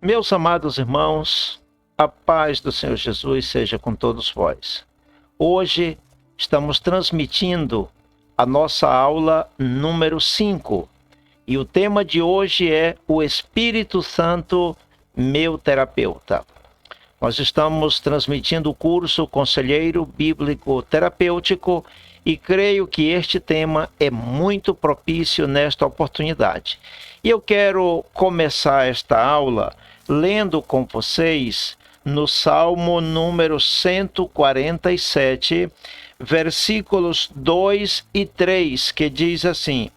Meus amados irmãos, a paz do Senhor Jesus seja com todos vós. Hoje estamos transmitindo a nossa aula número 5 e o tema de hoje é o Espírito Santo, meu terapeuta. Nós estamos transmitindo o curso Conselheiro Bíblico Terapêutico e creio que este tema é muito propício nesta oportunidade. E eu quero começar esta aula lendo com vocês no Salmo número 147, versículos 2 e 3, que diz assim: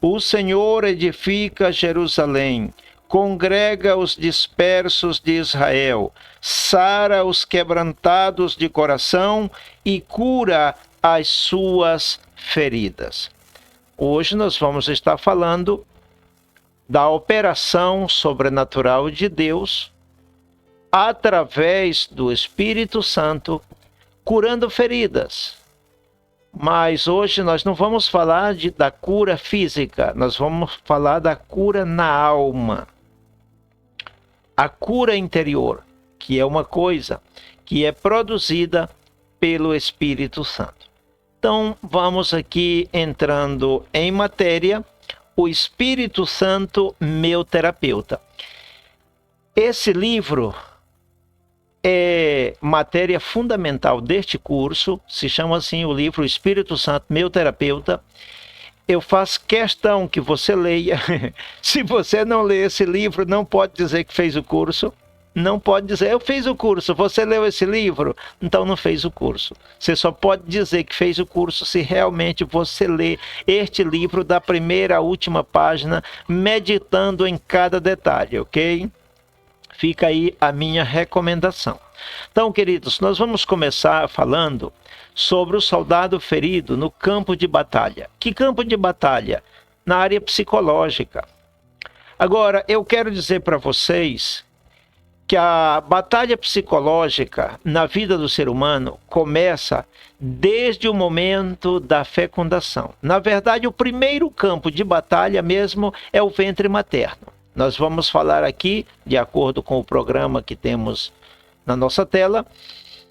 O Senhor edifica Jerusalém, congrega os dispersos de Israel, sara os quebrantados de coração e cura as suas feridas. Hoje nós vamos estar falando da operação sobrenatural de Deus através do Espírito Santo, curando feridas. Mas hoje nós não vamos falar da cura física, nós vamos falar da cura na alma. A cura interior, que é uma coisa que é produzida pelo Espírito Santo. Então, vamos aqui entrando em matéria. O Espírito Santo, meu terapeuta. Esse livro é matéria fundamental deste curso, se chama assim o livro Espírito Santo, meu terapeuta. Eu faço questão que você leia. Se você não lê esse livro, não pode dizer que fez o curso. Não pode dizer, eu fiz o curso, você leu esse livro? Então não fez o curso. Você só pode dizer que fez o curso se realmente você lê este livro da primeira à última página, meditando em cada detalhe, ok? Fica aí a minha recomendação. Então, queridos, nós vamos começar falando sobre o soldado ferido no campo de batalha. Que campo de batalha? Na área psicológica. Agora, eu quero dizer para vocês que a batalha psicológica na vida do ser humano começa desde o momento da fecundação. Na verdade, o primeiro campo de batalha mesmo é o ventre materno. Nós vamos falar aqui, de acordo com o programa que temos na nossa tela,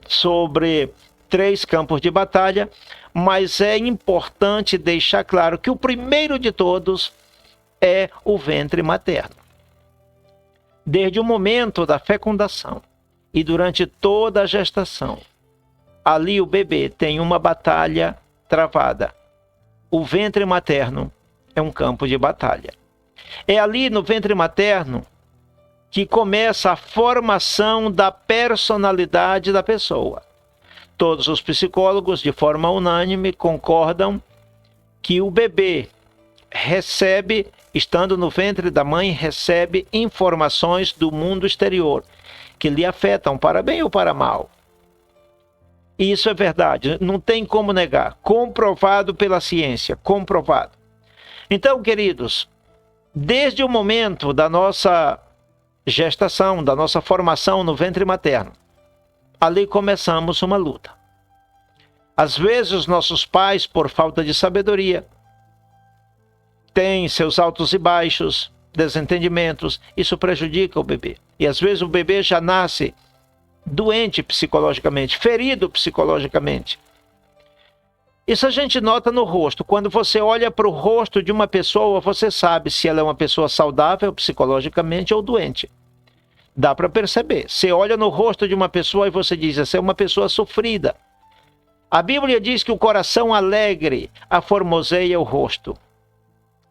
sobre 3 campos de batalha, mas é importante deixar claro que o primeiro de todos é o ventre materno. Desde o momento da fecundação e durante toda a gestação, ali o bebê tem uma batalha travada. O ventre materno é um campo de batalha. É ali no ventre materno que começa a formação da personalidade da pessoa. Todos os psicólogos, de forma unânime, concordam que o bebê recebe, estando no ventre da mãe, recebe informações do mundo exterior que lhe afetam para bem ou para mal. Isso é verdade, não tem como negar, comprovado pela ciência, comprovado. Então, queridos, desde o momento da nossa gestação, da nossa formação no ventre materno, ali começamos uma luta. Às vezes, os nossos pais, por falta de sabedoria, têm seus altos e baixos, desentendimentos, isso prejudica o bebê. E às vezes o bebê já nasce doente psicologicamente, ferido psicologicamente. Isso a gente nota no rosto. Quando você olha para o rosto de uma pessoa, você sabe se ela é uma pessoa saudável psicologicamente ou doente. Dá para perceber. Você olha no rosto de uma pessoa e você diz, essa é uma pessoa sofrida. A Bíblia diz que o coração alegre aformoseia o rosto.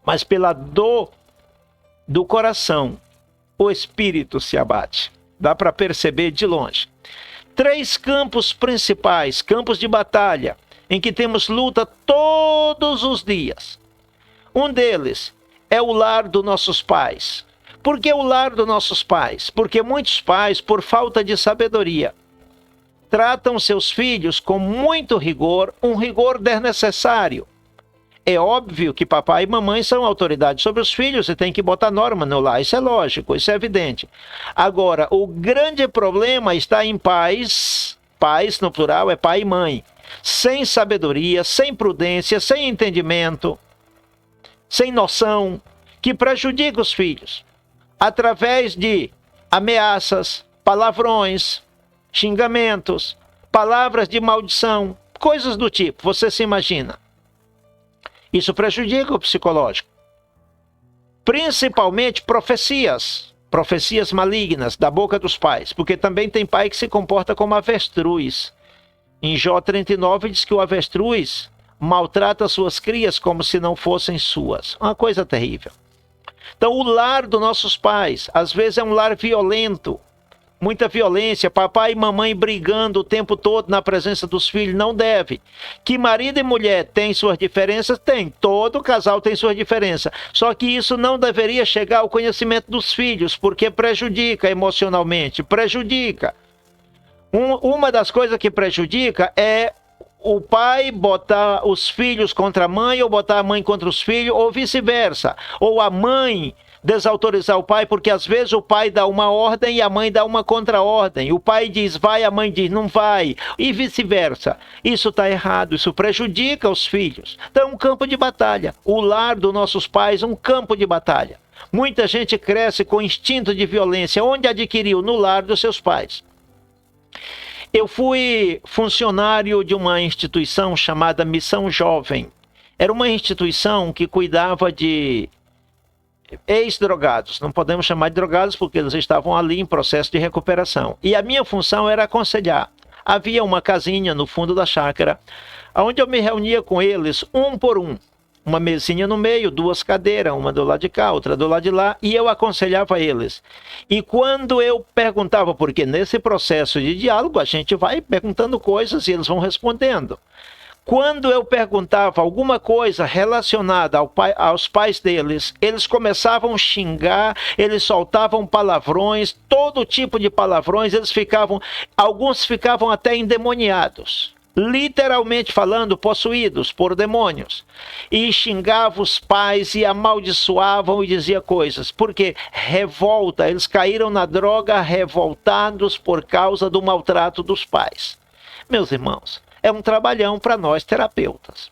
Mas pela dor do coração, o espírito se abate. Dá para perceber de longe. 3 campos principais, campos de batalha, em que temos luta todos os dias. Um deles é o lar dos nossos pais. Por que o lar dos nossos pais? Porque muitos pais, por falta de sabedoria, tratam seus filhos com muito rigor, um rigor desnecessário. É óbvio que papai e mamãe são autoridades sobre os filhos e tem que botar norma no lar. Isso é lógico, isso é evidente. Agora, o grande problema está em pais no plural é pai e mãe, sem sabedoria, sem prudência, sem entendimento, sem noção, que prejudica os filhos, através de ameaças, palavrões, xingamentos, palavras de maldição, coisas do tipo, você se imagina. Isso prejudica o psicológico. Principalmente profecias malignas da boca dos pais, porque também tem pai que se comporta como avestruz. Em Jó 39 diz que o avestruz maltrata suas crias como se não fossem suas. Uma coisa terrível. Então o lar dos nossos pais, às vezes é um lar violento, muita violência, papai e mamãe brigando o tempo todo na presença dos filhos, não deve. Que marido e mulher têm suas diferenças? Tem, todo casal tem suas diferenças. Só que isso não deveria chegar ao conhecimento dos filhos, porque prejudica emocionalmente, prejudica. Uma das coisas que prejudica é o pai botar os filhos contra a mãe, ou botar a mãe contra os filhos, ou vice-versa. Ou a mãe desautorizar o pai, porque às vezes o pai dá uma ordem e a mãe dá uma contra-ordem. O pai diz vai, a mãe diz não vai, e vice-versa. Isso está errado, isso prejudica os filhos. Então é um campo de batalha. O lar dos nossos pais é um campo de batalha. Muita gente cresce com instinto de violência. Onde adquiriu? No lar dos seus pais. Eu fui funcionário de uma instituição chamada Missão Jovem. Era uma instituição que cuidava de ex-drogados. Não podemos chamar de drogados porque eles estavam ali em processo de recuperação. E a minha função era aconselhar. Havia uma casinha no fundo da chácara, onde eu me reunia com eles um por um. Uma mesinha no meio, duas cadeiras, uma do lado de cá, outra do lado de lá, e eu aconselhava eles. E quando eu perguntava, porque nesse processo de diálogo a gente vai perguntando coisas e eles vão respondendo. Quando eu perguntava alguma coisa relacionada aos pais deles, eles começavam a xingar, eles soltavam palavrões, todo tipo de palavrões, alguns ficavam até endemoniados. Literalmente falando, possuídos por demônios, e xingavam os pais e amaldiçoavam e dizia coisas, porque revolta, eles caíram na droga revoltados por causa do maltrato dos pais. Meus irmãos, é um trabalhão para nós terapeutas.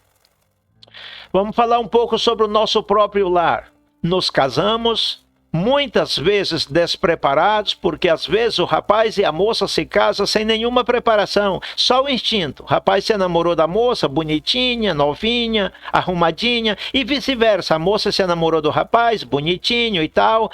Vamos falar um pouco sobre o nosso próprio lar. Nos casamos, muitas vezes despreparados, porque às vezes o rapaz e a moça se casam sem nenhuma preparação, só o instinto. O rapaz se namorou da moça, bonitinha, novinha, arrumadinha, e vice-versa. A moça se namorou do rapaz, bonitinho e tal,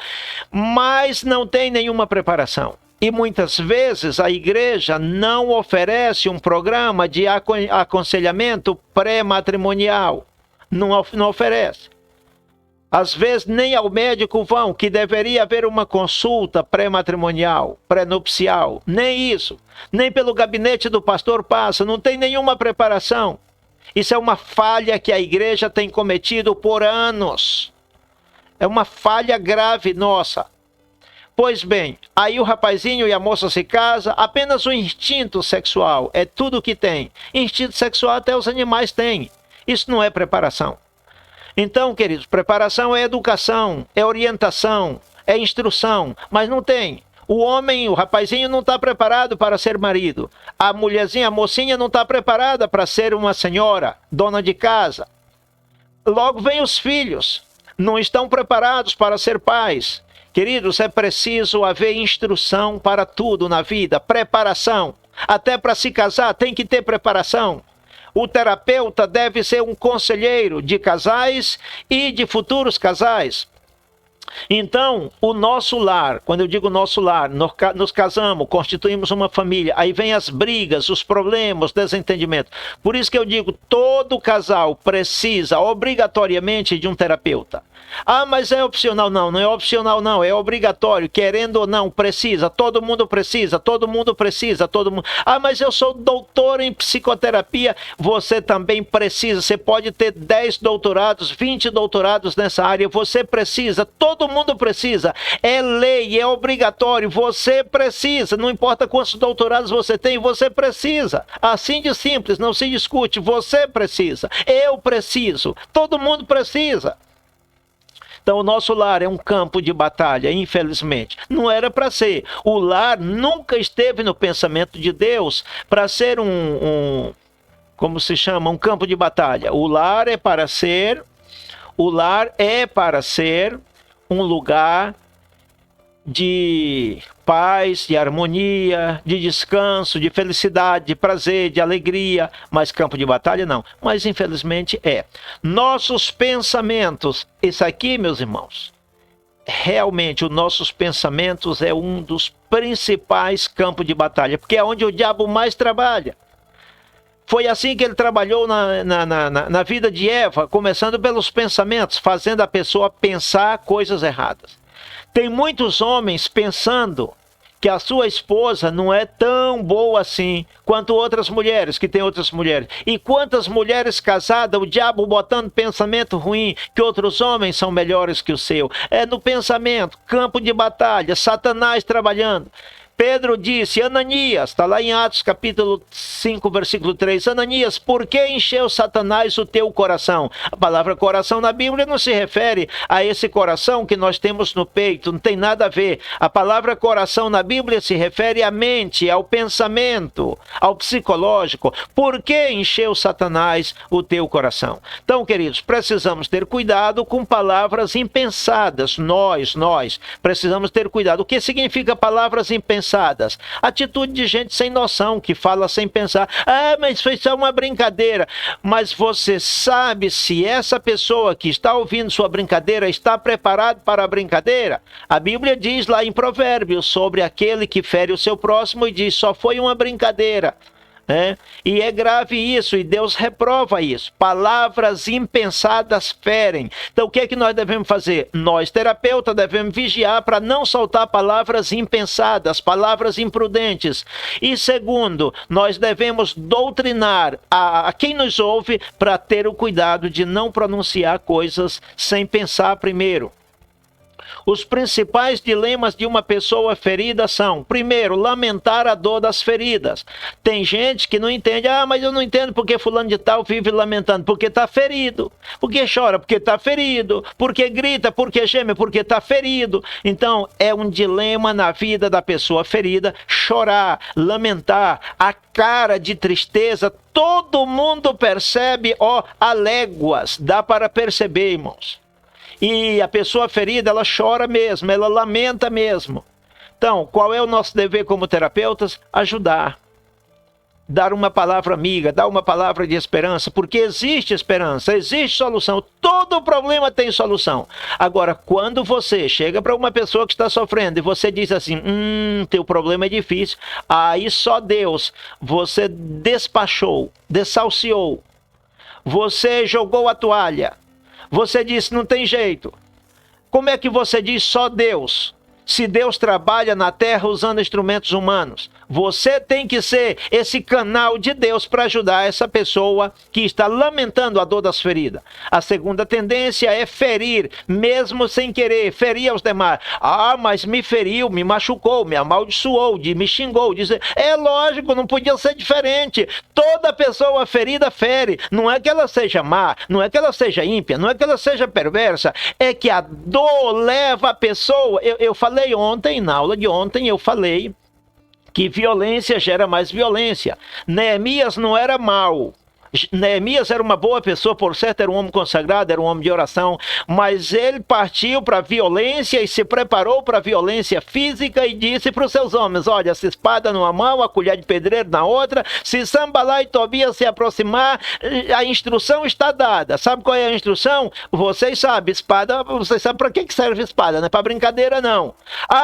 mas não tem nenhuma preparação. E muitas vezes a igreja não oferece um programa de aconselhamento pré-matrimonial. Não oferece. Às vezes nem ao médico vão, que deveria haver uma consulta pré-matrimonial, pré-nupcial. Nem isso. Nem pelo gabinete do pastor passa. Não tem nenhuma preparação. Isso é uma falha que a igreja tem cometido por anos. É uma falha grave nossa. Pois bem, aí o rapazinho e a moça se casam, apenas o instinto sexual é tudo que tem. Instinto sexual até os animais têm. Isso não é preparação. Então, queridos, preparação é educação, é orientação, é instrução, mas não tem. O homem, o rapazinho não está preparado para ser marido. A mulherzinha, a mocinha não está preparada para ser uma senhora, dona de casa. Logo vem os filhos, não estão preparados para ser pais. Queridos, é preciso haver instrução para tudo na vida, preparação. Até para se casar tem que ter preparação. O terapeuta deve ser um conselheiro de casais e de futuros casais. Então, o nosso lar, quando eu digo nosso lar, nos casamos, constituímos uma família, aí vem as brigas, os problemas, os desentendimentos. Por isso que eu digo, todo casal precisa obrigatoriamente de um terapeuta. Ah, mas é opcional. Não, não é opcional não, é obrigatório, querendo ou não, precisa, todo mundo precisa, todo mundo precisa, todo mundo. Ah, mas eu sou doutor em psicoterapia, você também precisa, você pode ter 10 doutorados, 20 doutorados nessa área, você precisa, todo mundo precisa, é lei, é obrigatório, você precisa, não importa quantos doutorados você tem, você precisa. Assim de simples, não se discute, você precisa, eu preciso, todo mundo precisa. Então o nosso lar é um campo de batalha, infelizmente. Não era para ser. O lar nunca esteve no pensamento de Deus para ser como se chama, um campo de batalha. O lar é para ser um lugar de paz, de harmonia, de descanso, de felicidade, de prazer, de alegria, mas campo de batalha não. Mas infelizmente é. Nossos pensamentos, isso aqui, meus irmãos, realmente os nossos pensamentos é um dos principais campos de batalha, porque é onde o diabo mais trabalha. Foi assim que ele trabalhou na vida de Eva, começando pelos pensamentos, fazendo a pessoa pensar coisas erradas. Tem muitos homens pensando que a sua esposa não é tão boa assim quanto outras mulheres, que tem outras mulheres. E quantas mulheres casadas, o diabo botando pensamento ruim, que outros homens são melhores que o seu. É no pensamento, campo de batalha, Satanás trabalhando. Pedro disse, Ananias, está lá em Atos capítulo 5, versículo 3, Ananias, por que encheu Satanás o teu coração? A palavra coração na Bíblia não se refere a esse coração que nós temos no peito, não tem nada a ver. A palavra coração na Bíblia se refere à mente, ao pensamento, ao psicológico. Por que encheu Satanás o teu coração? Então, queridos, precisamos ter cuidado com palavras impensadas. Nós precisamos ter cuidado. O que significa palavras impensadas? Atitude de gente sem noção, que fala sem pensar. Ah, mas foi só uma brincadeira. Mas você sabe se essa pessoa que está ouvindo sua brincadeira está preparado para a brincadeira? A Bíblia diz lá em Provérbios sobre aquele que fere o seu próximo e diz, só foi uma brincadeira. E é grave isso, e Deus reprova isso. Palavras impensadas ferem. Então o que é que nós devemos fazer? Nós, terapeutas, devemos vigiar para não soltar palavras impensadas, palavras imprudentes. E segundo, nós devemos doutrinar a quem nos ouve para ter o cuidado de não pronunciar coisas sem pensar primeiro. Os principais dilemas de uma pessoa ferida são, primeiro, lamentar a dor das feridas. Tem gente que não entende, mas eu não entendo porque fulano de tal vive lamentando, porque está ferido. Porque chora, porque está ferido. Porque grita, porque geme, porque está ferido. Então, é um dilema na vida da pessoa ferida, chorar, lamentar, a cara de tristeza, todo mundo percebe, a léguas, dá para perceber, irmãos. E a pessoa ferida, ela chora mesmo, ela lamenta mesmo. Então, qual é o nosso dever como terapeutas? Ajudar. Dar uma palavra amiga, dar uma palavra de esperança, porque existe esperança, existe solução. Todo problema tem solução. Agora, quando você chega para uma pessoa que está sofrendo e você diz assim, teu problema é difícil, aí só Deus, você despachou, dessalciou, você jogou a toalha. Você disse, não tem jeito. Como é que você diz só Deus? Se Deus trabalha na terra usando instrumentos humanos. Você tem que ser esse canal de Deus para ajudar essa pessoa que está lamentando a dor das feridas. A segunda tendência é ferir, mesmo sem querer, ferir aos demais. Mas me feriu, me machucou, me amaldiçoou, me xingou. É lógico, não podia ser diferente. Toda pessoa ferida fere. Não é que ela seja má, não é que ela seja ímpia, não é que ela seja perversa. É que a dor leva a pessoa... Eu falei ontem, na aula de ontem, eu falei que violência gera mais violência. Neemias não era mau. Neemias era uma boa pessoa, por certo, era um homem consagrado, era um homem de oração, mas ele partiu para a violência e se preparou para a violência física e disse para os seus homens, olha, essa espada numa mão, a colher de pedreiro na outra, se Sambalá e Tobias se aproximar, a instrução está dada. Sabe qual é a instrução? Vocês sabem, espada, vocês sabem para que serve espada, não é para brincadeira não.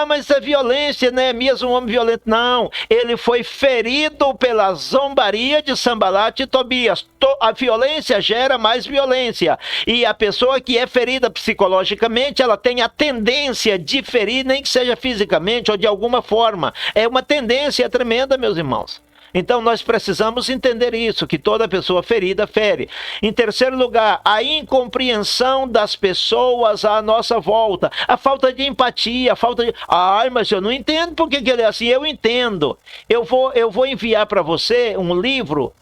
Mas isso é violência, Neemias um homem violento. Não, ele foi ferido pela zombaria de Sambalat e Tobias. A violência gera mais violência. E a pessoa que é ferida psicologicamente, ela tem a tendência de ferir, nem que seja fisicamente ou de alguma forma. É uma tendência tremenda, meus irmãos. Então nós precisamos entender isso, que toda pessoa ferida fere. Em terceiro lugar, a incompreensão das pessoas à nossa volta. A falta de empatia, a falta de... mas eu não entendo por que ele é assim. Eu entendo. Eu vou enviar para você um livro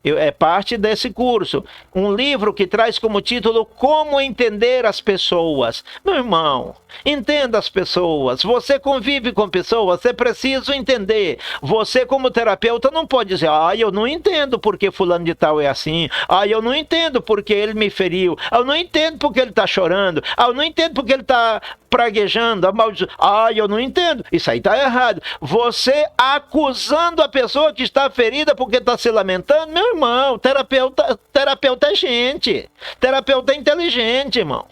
É parte desse curso. Um livro que traz como título Como Entender as Pessoas. Meu irmão, entenda as pessoas. Você convive com pessoas, você precisa entender. Você, como terapeuta, não pode dizer: eu não entendo porque fulano de tal é assim. Eu não entendo porque ele me feriu. Eu não entendo porque ele está chorando. Eu não entendo porque ele está praguejando, amaldiçoando. Eu não entendo. Isso aí está errado. Você acusando a pessoa que está ferida porque está se lamentando. Meu irmão, terapeuta é gente. Terapeuta é inteligente, irmão.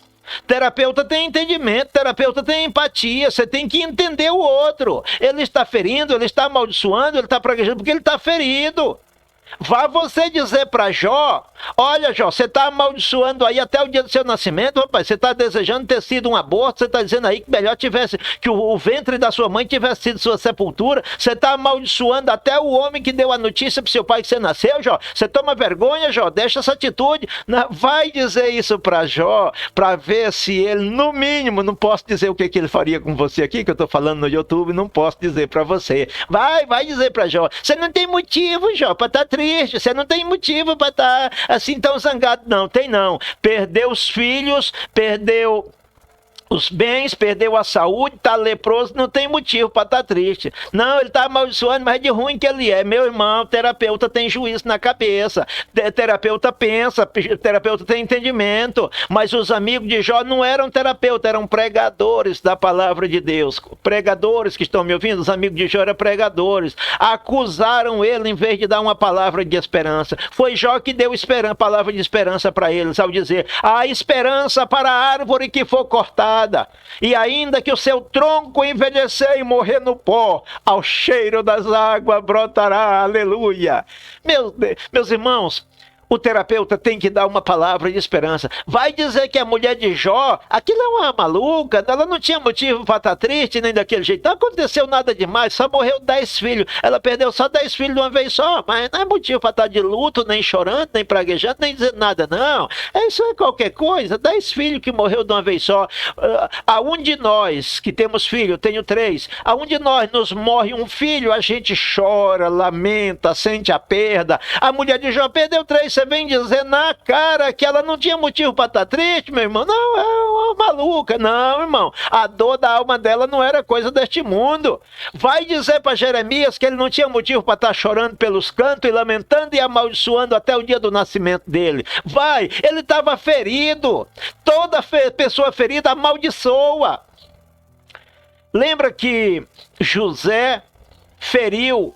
Terapeuta tem entendimento, terapeuta tem empatia. Você tem que entender o outro. Ele está ferindo, ele está amaldiçoando, ele está praguejando porque ele está ferido. Vá você dizer para Jó: olha, Jó, você está amaldiçoando aí até o dia do seu nascimento, rapaz. Você está desejando ter sido um aborto. Você está dizendo aí que melhor tivesse, que o ventre da sua mãe tivesse sido sua sepultura. Você está amaldiçoando até o homem que deu a notícia para seu pai que você nasceu, Jó. Você toma vergonha, Jó, deixa essa atitude. Vai dizer isso para Jó, para ver se ele, no mínimo, não posso dizer o que ele faria com você aqui, que eu estou falando no YouTube, não posso dizer para você. Vai dizer para Jó: você não tem motivo, Jó, para estar triste. Você não tem motivo para estar assim tão zangado. Não, tem não. Perdeu os filhos, perdeu os bens, perdeu a saúde, está leproso, não tem motivo para estar triste. Não, ele está amaldiçoando, mas de ruim que ele é. Meu irmão, terapeuta tem juízo na cabeça. Terapeuta pensa, terapeuta tem entendimento. Mas os amigos de Jó não eram terapeutas, eram pregadores da palavra de Deus. Pregadores que estão me ouvindo, os amigos de Jó eram pregadores. Acusaram ele em vez de dar uma palavra de esperança. Foi Jó que deu palavra de esperança para eles, ao dizer: há esperança para a árvore que for cortada. E ainda que o seu tronco envelhecer e morrer no pó, ao cheiro das águas brotará. Aleluia. Meus irmãos, o terapeuta tem que dar uma palavra de esperança. Vai dizer que a mulher de Jó, aquilo é uma maluca, ela não tinha motivo para estar triste nem daquele jeito. Não aconteceu nada demais, só morreu 10 filhos. Ela perdeu só 10 filhos de uma vez só, mas não é motivo para estar de luto, nem chorando, nem praguejando, nem dizendo nada, não. Isso é qualquer coisa, 10 filhos que morreu de uma vez só. Aonde de nós que temos filho, eu tenho 3, aonde de nós nos morre um filho, a gente chora, lamenta, sente a perda. A mulher de Jó perdeu 3, você vem dizer na cara que ela não tinha motivo para estar triste, meu irmão. Não, é uma maluca. Não, irmão. A dor da alma dela não era coisa deste mundo. Vai dizer para Jeremias que ele não tinha motivo para estar chorando pelos cantos e lamentando e amaldiçoando até o dia do nascimento dele. Vai, ele estava ferido. Toda pessoa ferida amaldiçoa. Lembra que José feriu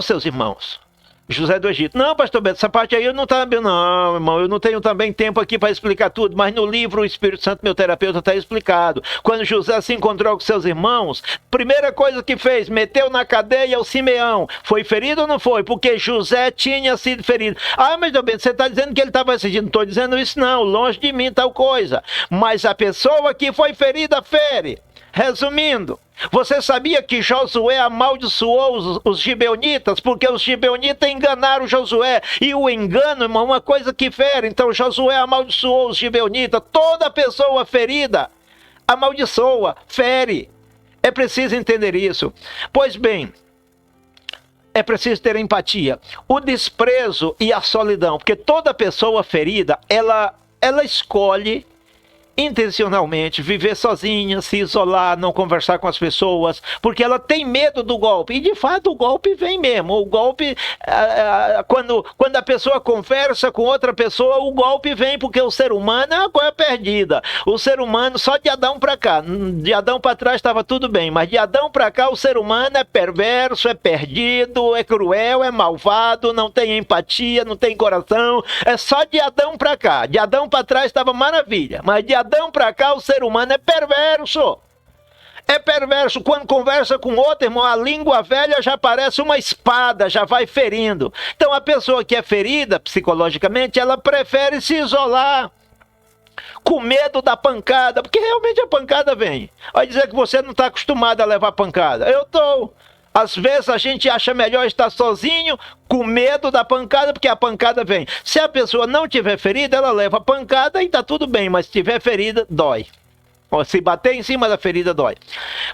seus irmãos. José do Egito. Não, pastor Beto, essa parte aí eu não estava... Não, irmão, eu não tenho também tempo aqui para explicar tudo, mas no livro O Espírito Santo, meu terapeuta, está explicado. Quando José se encontrou com seus irmãos, primeira coisa que fez, meteu na cadeia o Simeão. Foi ferido ou não foi? Porque José tinha sido ferido. Mas, pastor Beto, você está dizendo que ele estava assistindo? Não estou dizendo isso não, longe de mim tal coisa. Mas a pessoa que foi ferida, fere. Resumindo, você sabia que Josué amaldiçoou os gibeonitas? Porque os gibeonitas enganaram Josué. E o engano, irmão, é uma coisa que fere. Então Josué amaldiçoou os gibeonitas. Toda pessoa ferida amaldiçoa, fere. É preciso entender isso. Pois bem, é preciso ter empatia. O desprezo e a solidão. Porque toda pessoa ferida, ela escolhe intencionalmente viver sozinha, se isolar, não conversar com as pessoas, porque ela tem medo do golpe. E de fato o golpe vem mesmo. O golpe, quando a pessoa conversa com outra pessoa, o golpe vem, porque o ser humano é uma coisa perdida. O ser humano, só de Adão para cá, de Adão para trás estava tudo bem, mas de Adão para cá o ser humano é perverso, é perdido, é cruel, é malvado, não tem empatia, não tem coração. É só de Adão para cá. De Adão para trás estava maravilha, mas de Adão para cá o ser humano é perverso. É perverso. Quando conversa com outro, irmão, a língua velha já parece uma espada, já vai ferindo. Então a pessoa que é ferida psicologicamente, ela prefere se isolar, com medo da pancada, porque realmente a pancada vem. Vai dizer que você não está acostumado a levar pancada. Eu estou. Às vezes a gente acha melhor estar sozinho, com medo da pancada, porque a pancada vem. Se a pessoa não tiver ferida, ela leva a pancada e está tudo bem, mas se tiver ferida, dói. Se bater em cima da ferida, dói.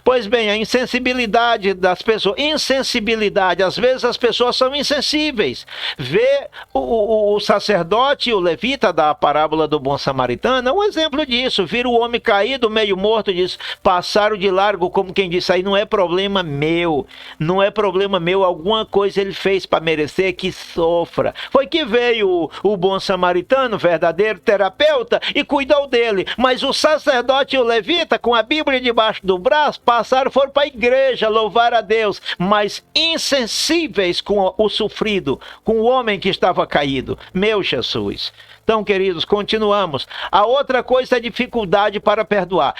Pois bem, a insensibilidade das pessoas. Insensibilidade. Às vezes as pessoas são insensíveis. Vê o sacerdote, o levita da parábola do bom samaritano, é um exemplo disso. Vira o homem caído, meio morto, diz, passaram de largo, como quem disse, aí não é problema meu. Não é problema meu. Alguma coisa ele fez para merecer que sofra. Foi que veio o bom samaritano, verdadeiro terapeuta, e cuidou dele. Mas o sacerdote e o levita, com a Bíblia debaixo do braço, passaram, foram para a igreja louvar a Deus, mas insensíveis com o sofrido, com o homem que estava caído. Meu Jesus. Então, queridos, continuamos. A outra coisa é a dificuldade para perdoar.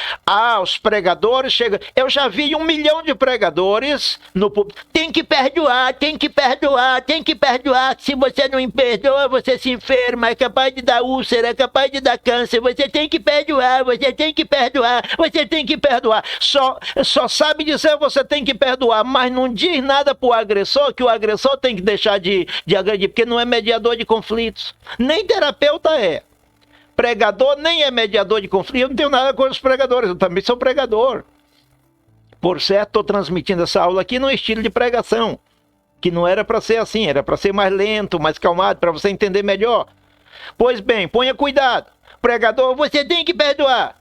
Os pregadores chegam... Eu já vi 1 milhão de pregadores no público. Tem que perdoar, tem que perdoar, tem que perdoar. Se você não perdoa, você se enferma, é capaz de dar úlcera, é capaz de dar câncer. Você tem que perdoar, você tem que perdoar, você tem que perdoar. Só sabe dizer você tem que perdoar, mas não diz nada para o agressor, que o agressor tem que deixar de agredir, porque não é mediador de conflitos. Nem terapeuta é. Pregador nem é mediador de conflito. Eu não tenho nada contra os pregadores, eu também sou pregador. Por certo, estou transmitindo essa aula aqui no estilo de pregação, que não era para ser assim, era para ser mais lento, mais calmado, para você entender melhor. Pois bem, ponha cuidado. Pregador, você tem que perdoar.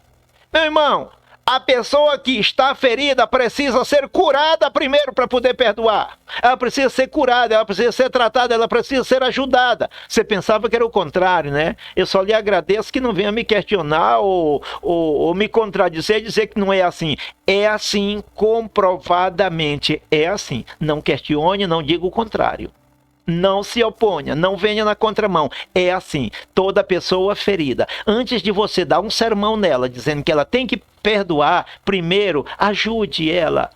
Meu irmão, a pessoa que está ferida precisa ser curada primeiro para poder perdoar. Ela precisa ser curada, ela precisa ser tratada, ela precisa ser ajudada. Você pensava que era o contrário, né? Eu só lhe agradeço que não venha me questionar ou me contradizer e dizer que não é assim. É assim, comprovadamente é assim. Não questione, não diga o contrário. Não se oponha, não venha na contramão. É assim, toda pessoa ferida. Antes de você dar um sermão nela, dizendo que ela tem que perdoar, primeiro ajude ela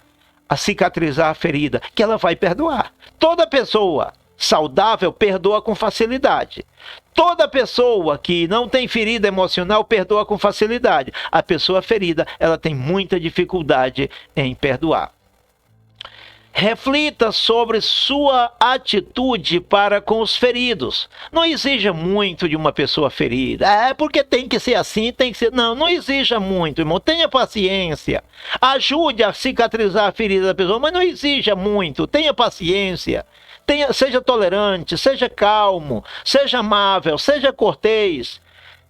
a cicatrizar a ferida, que ela vai perdoar. Toda pessoa saudável perdoa com facilidade. Toda pessoa que não tem ferida emocional perdoa com facilidade. A pessoa ferida, ela tem muita dificuldade em perdoar. Reflita sobre sua atitude para com os feridos. Não exija muito de uma pessoa ferida. Porque tem que ser assim, tem que ser... Não exija muito, irmão. Tenha paciência. Ajude a cicatrizar a ferida da pessoa, mas não exija muito. Tenha paciência. Seja tolerante, seja calmo, seja amável, seja cortês.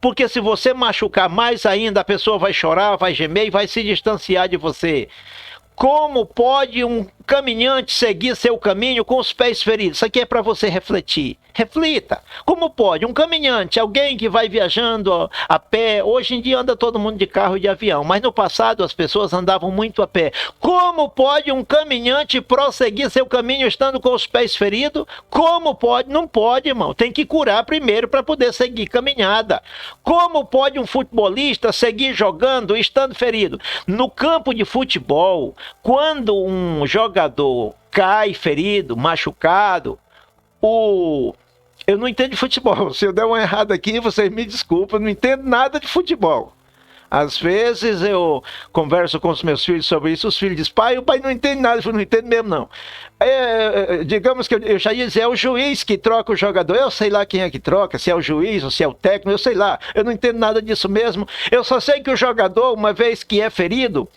Porque se você machucar mais ainda, a pessoa vai chorar, vai gemer e vai se distanciar de você. Como pode um caminhante seguir seu caminho com os pés feridos? Isso aqui é para você refletir. Reflita. Como pode um caminhante, alguém que vai viajando a pé, hoje em dia anda todo mundo de carro e de avião, mas no passado as pessoas andavam muito a pé. Como pode um caminhante prosseguir seu caminho estando com os pés feridos? Como pode? Não pode, irmão. Tem que curar primeiro para poder seguir caminhada. Como pode um futebolista seguir jogando estando ferido? No campo de futebol, quando um jogador cai ferido, machucado, eu não entendo de futebol. Se eu der uma errada aqui, vocês me desculpem, eu não entendo nada de futebol. Às vezes eu converso com os meus filhos sobre isso, os filhos dizem, pai, o pai não entende nada, eu não entendo mesmo não. Digamos que eu já ia dizer, é o juiz que troca o jogador, eu sei lá quem é que troca, se é o juiz ou se é o técnico, eu sei lá, eu não entendo nada disso mesmo. Eu só sei que o jogador, uma vez que é ferido,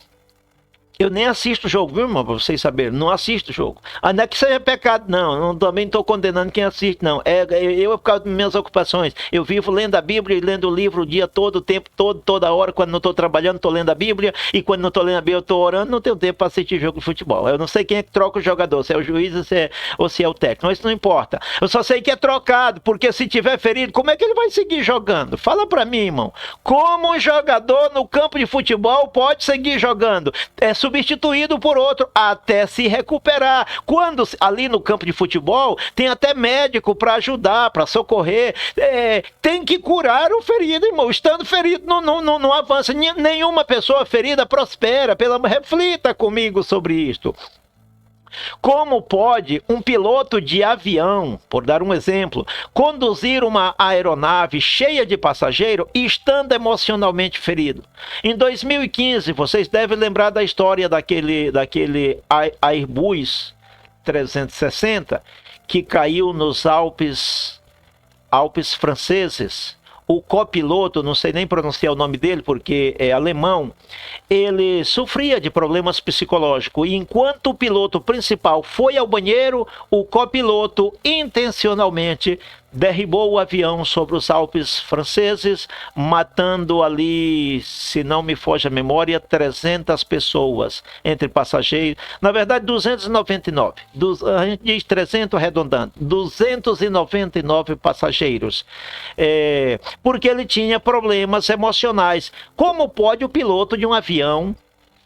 eu nem assisto o jogo, viu, irmão? Pra vocês saberem, não assisto o jogo. Não é que seja pecado, não. Também estou condenando quem assiste, não. Eu, por causa das minhas ocupações, eu vivo lendo a Bíblia e lendo o livro o dia todo, o tempo todo, toda hora. Quando não estou trabalhando, estou lendo a Bíblia. E quando não estou lendo a Bíblia, eu estou orando. Não tenho tempo para assistir jogo de futebol. Eu não sei quem é que troca o jogador, se é o juiz ou se é o técnico. Mas isso não importa. Eu só sei que é trocado, porque se tiver ferido, como é que ele vai seguir jogando? Fala para mim, irmão. Como um jogador no campo de futebol pode seguir jogando? É substituído por outro até se recuperar. Quando ali no campo de futebol tem até médico para ajudar, para socorrer, tem que curar o ferido, irmão. Estando ferido não avança. Nenhuma pessoa ferida prospera. Reflita comigo sobre isto. Como pode um piloto de avião, por dar um exemplo, conduzir uma aeronave cheia de passageiros estando emocionalmente ferido? Em 2015, vocês devem lembrar da história daquele Airbus 360 que caiu nos Alpes franceses. o copiloto, não sei nem pronunciar o nome dele porque é alemão, ele sofria de problemas psicológicos. E enquanto o piloto principal foi ao banheiro, o copiloto intencionalmente derribou o avião sobre os Alpes franceses, matando ali, se não me foge a memória, 300 pessoas entre passageiros. Na verdade, 299. A gente diz 300 arredondando. 299 passageiros. Porque ele tinha problemas emocionais. Como pode o piloto de um avião,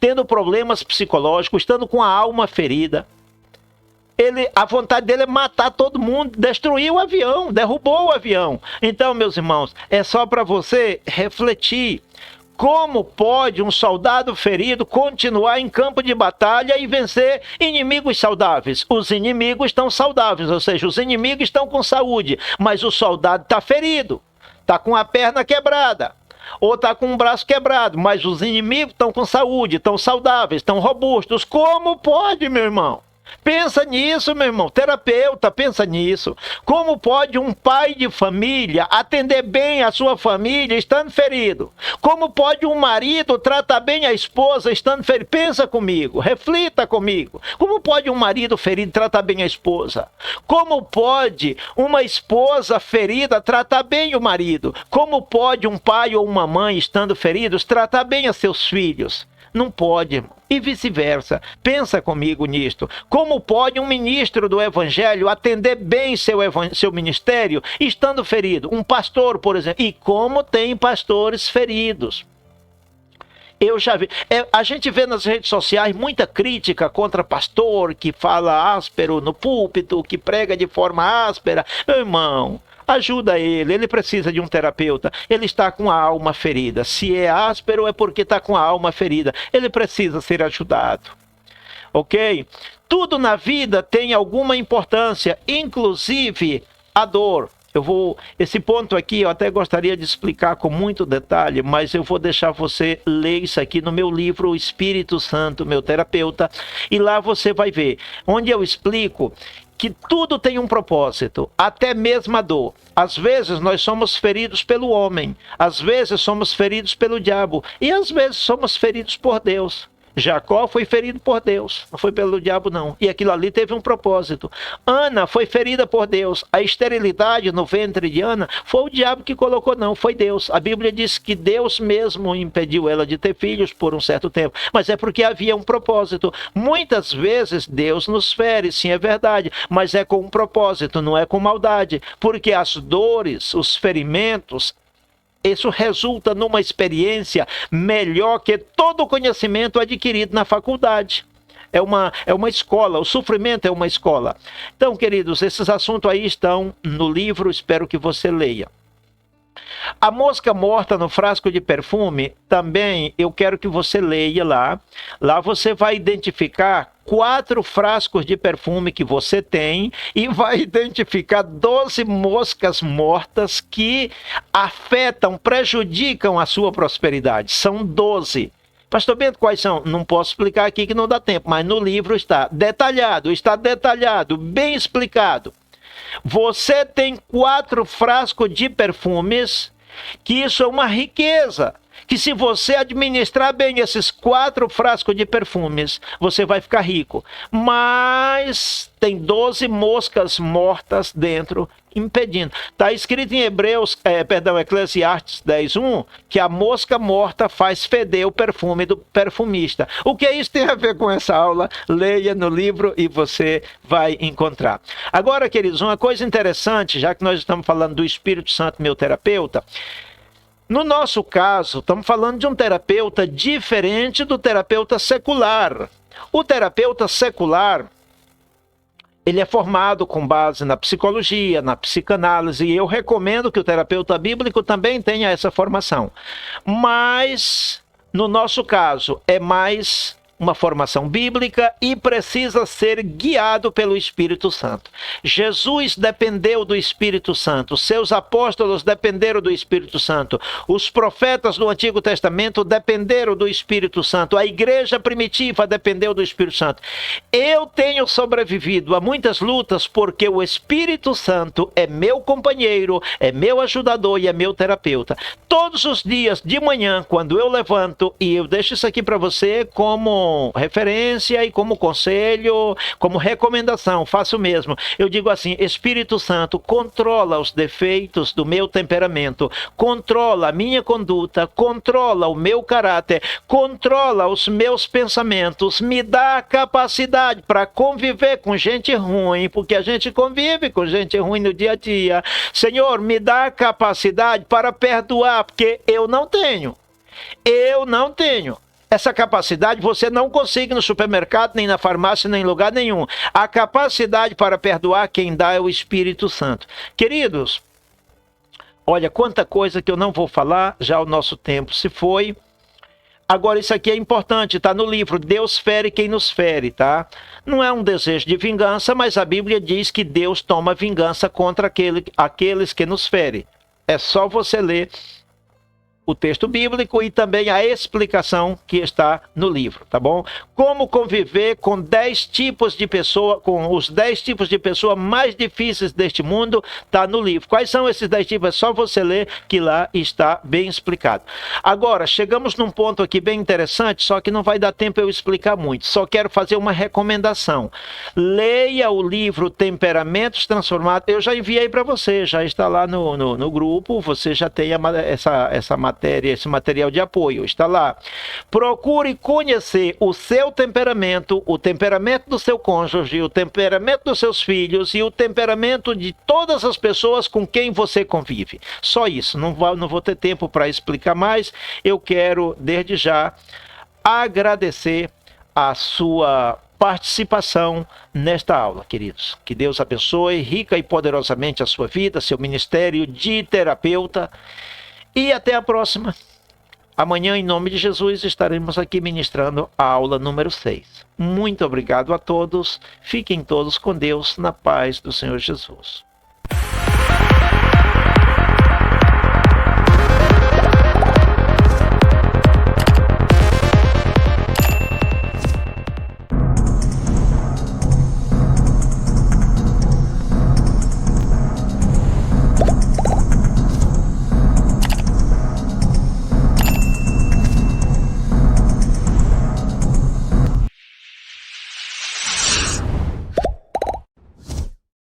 tendo problemas psicológicos, estando com a alma ferida, a vontade dele é matar todo mundo, destruir o avião, derrubou o avião. Então, meus irmãos, é só para você refletir. Como pode um soldado ferido continuar em campo de batalha e vencer inimigos saudáveis? Os inimigos estão saudáveis, ou seja, os inimigos estão com saúde, mas o soldado está ferido, está com a perna quebrada, ou está com um braço quebrado, mas os inimigos estão com saúde, estão saudáveis, estão robustos. Como pode, meu irmão? Pensa nisso, meu irmão, terapeuta, pensa nisso. Como pode um pai de família atender bem a sua família estando ferido? Como pode um marido tratar bem a esposa estando ferido? Pensa comigo, reflita comigo. Como pode um marido ferido tratar bem a esposa? Como pode uma esposa ferida tratar bem o marido? Como pode um pai ou uma mãe estando feridos tratar bem a seus filhos? Não pode, irmão. E vice-versa. Pensa comigo nisto. Como pode um ministro do evangelho atender bem seu ministério estando ferido? Um pastor, por exemplo. E como tem pastores feridos? Eu já vi. A gente vê nas redes sociais muita crítica contra pastor que fala áspero no púlpito, que prega de forma áspera. Meu irmão, ajuda ele precisa de um terapeuta, ele está com a alma ferida. Se é áspero é porque está com a alma ferida, ele precisa ser ajudado, ok? Tudo na vida tem alguma importância, inclusive a dor. Esse ponto aqui eu até gostaria de explicar com muito detalhe, mas eu vou deixar você ler isso aqui no meu livro O Espírito Santo, meu terapeuta, e lá você vai ver, onde eu explico que tudo tem um propósito, até mesmo a dor. Às vezes nós somos feridos pelo homem, às vezes somos feridos pelo diabo, e às vezes somos feridos por Deus. Jacó foi ferido por Deus, não foi pelo diabo não, e aquilo ali teve um propósito. Ana foi ferida por Deus, a esterilidade no ventre de Ana foi o diabo que colocou, não, foi Deus. A Bíblia diz que Deus mesmo impediu ela de ter filhos por um certo tempo, mas é porque havia um propósito. Muitas vezes Deus nos fere, sim, é verdade, mas é com um propósito, não é com maldade, porque as dores, os ferimentos, isso resulta numa experiência melhor que todo o conhecimento adquirido na faculdade. É uma escola, o sofrimento é uma escola. Então, queridos, esses assuntos aí estão no livro, espero que você leia. A mosca morta no frasco de perfume, também eu quero que você leia lá. Lá você vai identificar 4 frascos de perfume que você tem e vai identificar 12 moscas mortas que afetam, prejudicam a sua prosperidade. São 12. Pastor Bento, quais são? Não posso explicar aqui que não dá tempo, mas no livro está detalhado, bem explicado. Você tem 4 frascos de perfumes, que isso é uma riqueza, que se você administrar bem esses 4 frascos de perfumes, você vai ficar rico. Mas tem 12 moscas mortas dentro, impedindo. Está escrito em Eclesiastes 10:1, que a mosca morta faz feder o perfume do perfumista. O que isso tem a ver com essa aula? Leia no livro e você vai encontrar. Agora, queridos, uma coisa interessante, já que nós estamos falando do Espírito Santo, meu terapeuta, no nosso caso, estamos falando de um terapeuta diferente do terapeuta secular. O terapeuta secular, ele é formado com base na psicologia, na psicanálise, e eu recomendo que o terapeuta bíblico também tenha essa formação. Mas, no nosso caso, é mais uma formação bíblica e precisa ser guiado pelo Espírito Santo. Jesus dependeu do Espírito Santo, seus apóstolos dependeram do Espírito Santo, os profetas do Antigo Testamento dependeram do Espírito Santo, a igreja primitiva dependeu do Espírito Santo. Eu tenho sobrevivido a muitas lutas porque o Espírito Santo é meu companheiro, é meu ajudador e é meu terapeuta. Todos os dias de manhã, quando eu levanto, e eu deixo isso aqui para você como referência e como conselho, como recomendação, faço o mesmo. Eu digo assim: Espírito Santo, controla os defeitos do meu temperamento, controla a minha conduta, controla o meu caráter, controla os meus pensamentos, me dá a capacidade para conviver com gente ruim, porque a gente convive com gente ruim no dia a dia. Senhor, me dá a capacidade para perdoar, porque eu não tenho. Eu não tenho. Essa capacidade você não consegue no supermercado, nem na farmácia, nem em lugar nenhum. A capacidade para perdoar, quem dá é o Espírito Santo. Queridos, olha quanta coisa que eu não vou falar, já o nosso tempo se foi. Agora, isso aqui é importante, está no livro, Deus fere quem nos fere, tá? Não é um desejo de vingança, mas a Bíblia diz que Deus toma vingança contra aqueles que nos ferem. É só você ler o texto bíblico e também a explicação que está no livro, tá bom? Como conviver com 10 tipos de pessoa, com os 10 tipos de pessoa mais difíceis deste mundo, tá no livro. Quais são esses 10 tipos? É só você ler que lá está bem explicado. Agora, chegamos num ponto aqui bem interessante, só que não vai dar tempo eu explicar muito. Só quero fazer uma recomendação. Leia o livro Temperamentos Transformados. Eu já enviei para você, já está lá no grupo, você já tem essa matéria, esse material de apoio, está lá. Procure conhecer o seu temperamento, o temperamento do seu cônjuge, o temperamento dos seus filhos e o temperamento de todas as pessoas com quem você convive. Só isso, não vou ter tempo para explicar mais. Eu quero, desde já, agradecer a sua participação nesta aula, queridos. Que Deus abençoe rica e poderosamente a sua vida, seu ministério de terapeuta. E até a próxima. Amanhã, em nome de Jesus, estaremos aqui ministrando a aula número 6. Muito obrigado a todos. Fiquem todos com Deus, na paz do Senhor Jesus.